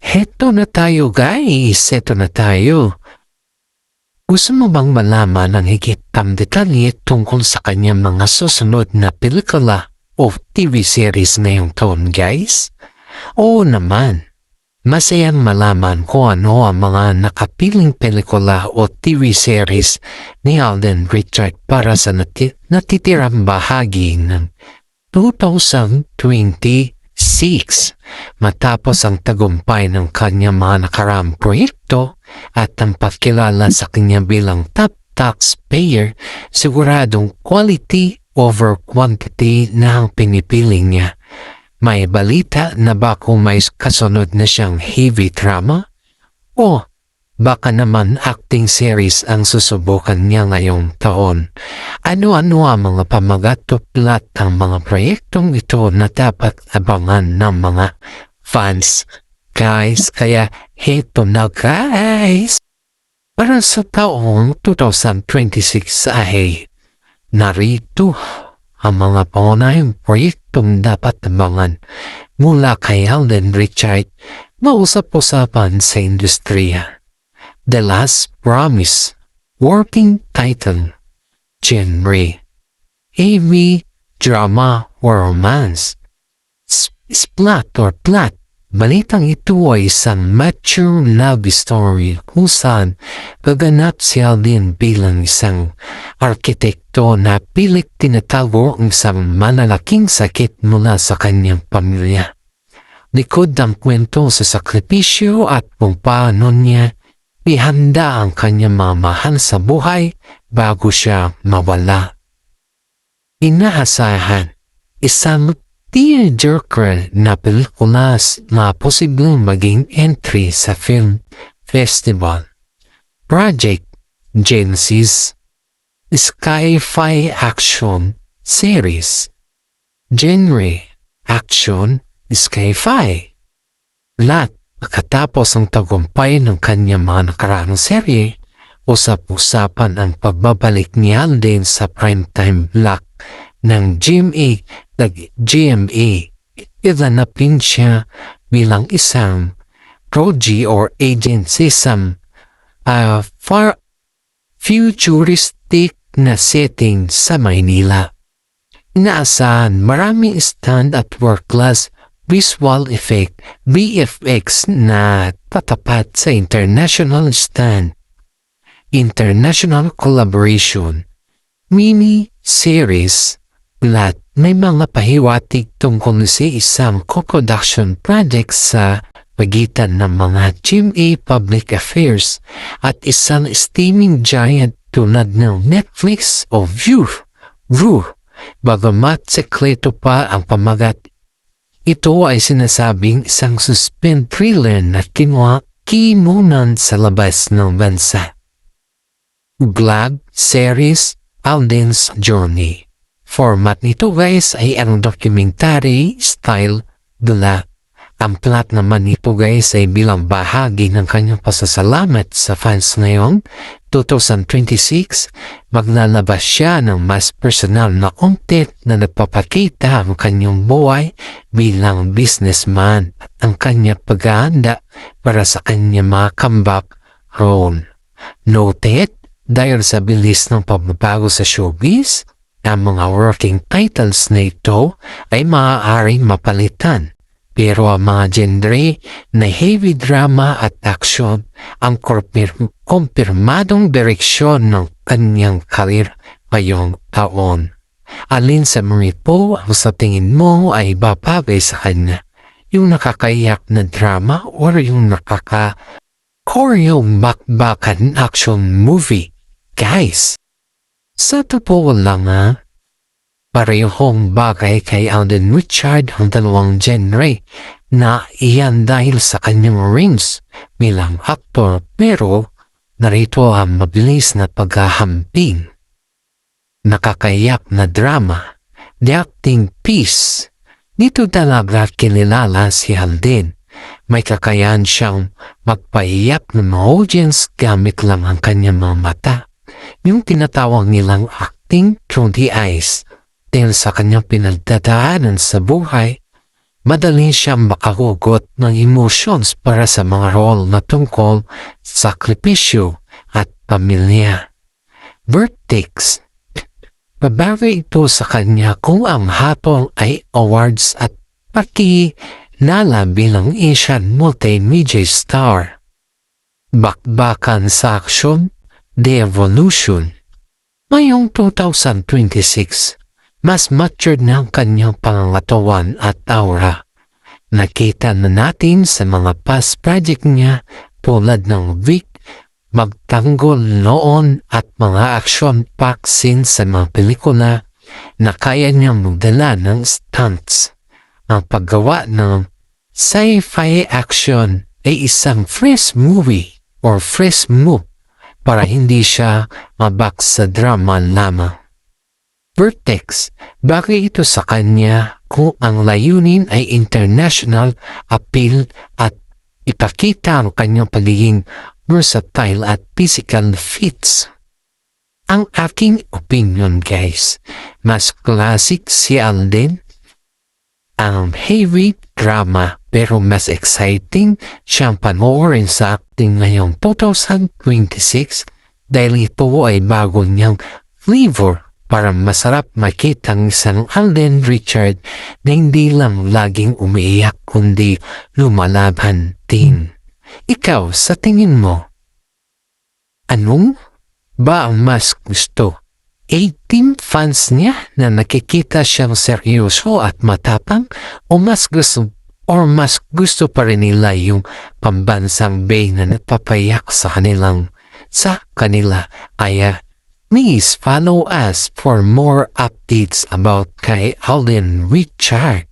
Heto na tayo guys, heto na tayo. Gusto mo bang malaman ang higit pang detalye tungkol sa kanyang mga susunod na pelikula o TV series ngayong taon guys? Oo naman. Masayang malaman kung ano ang mga nakapiling pelikula o TV series ni Alden Richard para sa natitirang bahagi ng 2026 matapos ang tagumpay ng kanyang mga nakaraang proyekto at ang pagkilala sa kanya bilang top taxpayer, siguradong quality over quantity na ang pinipili niya. May balita na ba kung may kasunod na siyang heavy drama? O baka naman acting series ang susubukan niya ngayong taon? Ano-ano ang mga pamagat o plot ng mga proyektong ito na dapat abangan ng mga fans? Guys, kaya heto na guys! Para sa taong 2026 ay narito ang mga pangunahing proyektong dapat abangan mula kay Alden Richard, mausap-usapan sa industriya. The Last Promise, working title, genre, AV, drama or romance, splat or plot. Balitang ito ay isang mature love story kung saan gaganap si Alden bilang isang arkitekto na pilit tinatago ang isang malalaking sakit mula sa kanyang pamilya. Likod ang kwento sa sakripisyo at kung paano niya ihanda ang kanyang mga mahal sa buhay bago siya mawala. Inaasahan, isang tearjerker na pelikula na posibleng maging entry sa film festival. Project Genesis, Sci-Fi Action Series, genre Action Sci-Fi. Lahat pagkatapos ang tagumpay ng kanyang mga nakaraang serye, usap-usapan ang pagbabalik ni Alden sa primetime block ng GMA. Ilanapin siya bilang isang prodigy or agent sa isang far futuristic na setting sa Maynila. Inaasahan maraming stand at work class visual effect VFX na tatapat sa international stand. International collaboration, mini-series, plot. May mga pahiwatig tungkol sa isang co-production project sa pagitan ng mga GMA Public Affairs at isang streaming giant tulad ng Netflix o View. Bagamat sekreto pa ang pamagat, ito ay sinasabing isang suspense thriller na kinunan sa labas ng bansa. Vlog series Alden's Journey. Format nito guys ay ang documentary style dula. Ang plot naman nito guys ay bilang bahagi ng kanyang pasasalamat sa fans ngayong 2026. Maglalabas siya ng mas personal na content na nagpapakita ang kanyang buhay bilang businessman at ang kanyang paghahanda para sa kanyang mga comeback role. Noted, dahil sa bilis ng pagbabago sa showbiz, ang mga working titles na ito ay maaaring mapalitan. Pero ang mga genre na heavy drama at action ang kumpirmadong direksyon ng kanyang karir ngayong taon. Alin sa mga ito ang sa tingin mo ay babagay sa kanya? Yung nakakaiyak na drama o yung nakaka-choreong bakbakan action movie? Guys, sa totoo lang parehong bagay kay Alden Richard ang dalawang genre na iyan dahil sa kanyang range bilang aktor, pero narito ang mabilis na paghahamping. Nakakayak na drama, the acting piece. Dito talaga kilala si Alden. May kakayahan siyang magpaiyak ng mga audience gamit lang ang kanyang mga mata. Yung tinatawag nilang acting through the eyes dahil sa kanyang pinagdadaanan sa buhay Madali siyang makahugot ng emotions para sa mga role na tungkol sa sakripisyo at pamilya. Vertex. Babagay ito sa kanya kung ang hatol ay awards at pakinala bilang Asian multimedia star. Bakbakan sa aksyon, The Evolution. Ngayong 2026, mas matured na ang kanyang pangangatawan at aura. Nakita na natin sa mga past project niya tulad ng Vic, Magtanggol noon at mga action-packed scenes sa mga pelikula na kaya niyang magdala ng stunts. Ang paggawa ng sci-fi action ay isang fresh movie or fresh move para hindi siya mabak sa drama lamang. Vertex, bagay ito sa kanya kung ang layunin ay international appeal at ipakita ang kanyang pagiging versatile at physical fits. Ang aking opinion guys, mas classic si Alden. Ang heavy drama pero mas exciting siyang panoorin sa acting ngayong 2026 dahil ito ay bago niyang flavor para masarap makita ang isang Alden Richard na hindi lang laging umiiyak kundi lumalaban din. Ikaw, sa tingin mo, anong ba ang mas gusto? 18 fans niya na nakikita siyang seryoso at matapang o mas gusto pa rin nila yung pambansang bay na nagpapayak sa kanila. Please follow us for more updates about kay Alden Richard.